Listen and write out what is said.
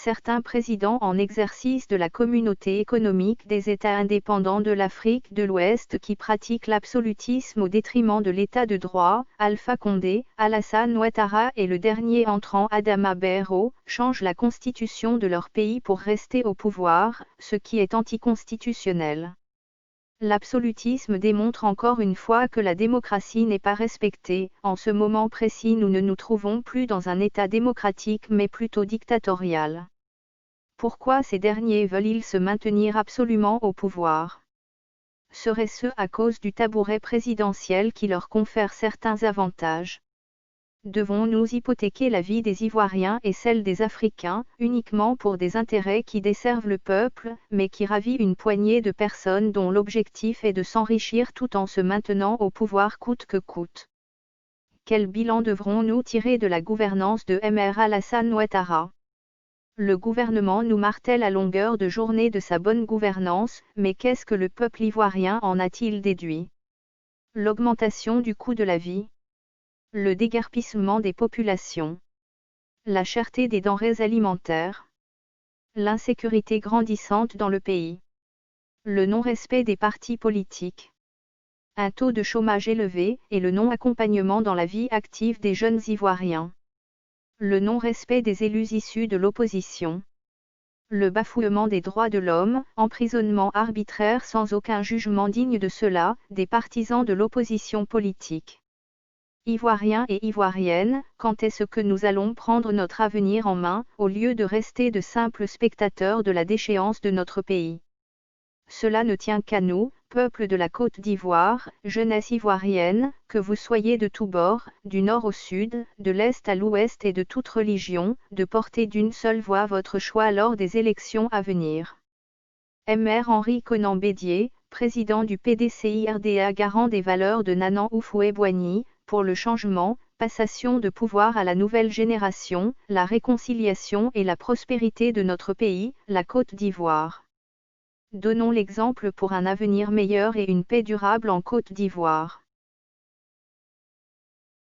certains présidents en exercice de la Communauté économique des États indépendants de l'Afrique de l'Ouest qui pratiquent l'absolutisme au détriment de l'État de droit, Alpha Condé, Alassane Ouattara et le dernier entrant Adama Barrow, changent la constitution de leur pays pour rester au pouvoir, ce qui est anticonstitutionnel. L'absolutisme démontre encore une fois que la démocratie n'est pas respectée. En ce moment précis, nous ne nous trouvons plus dans un État démocratique mais plutôt dictatorial. Pourquoi ces derniers veulent-ils se maintenir absolument au pouvoir? Serait-ce à cause du tabouret présidentiel qui leur confère certains avantages? Devons-nous hypothéquer la vie des Ivoiriens et celle des Africains, uniquement pour des intérêts qui desservent le peuple, mais qui ravivent une poignée de personnes dont l'objectif est de s'enrichir tout en se maintenant au pouvoir coûte que coûte? Quel bilan devrons-nous tirer de la gouvernance de Mr Alassane Ouattara? Le gouvernement nous martèle à longueur de journée de sa bonne gouvernance, mais qu'est-ce que le peuple ivoirien en a-t-il déduit? L'augmentation du coût de la vie. Le déguerpissement des populations. La cherté des denrées alimentaires. L'insécurité grandissante dans le pays. Le non-respect des partis politiques. Un taux de chômage élevé et le non-accompagnement dans la vie active des jeunes Ivoiriens. Le non-respect des élus issus de l'opposition. Le bafouement des droits de l'homme, emprisonnement arbitraire sans aucun jugement digne de cela, des partisans de l'opposition politique. Ivoiriens et Ivoiriennes, quand est-ce que nous allons prendre notre avenir en main, au lieu de rester de simples spectateurs de la déchéance de notre pays? Cela ne tient qu'à nous, peuple de la Côte d'Ivoire, jeunesse ivoirienne, que vous soyez de tous bords, du nord au sud, de l'est à l'ouest et de toute religion, de porter d'une seule voix votre choix lors des élections à venir. Mr Henri Konan Bédié, président du PDCI-RDA garant des valeurs de Nanan Houphouët-Boigny, pour le changement, passation de pouvoir à la nouvelle génération, la réconciliation et la prospérité de notre pays, la Côte d'Ivoire. Donnons l'exemple pour un avenir meilleur et une paix durable en Côte d'Ivoire.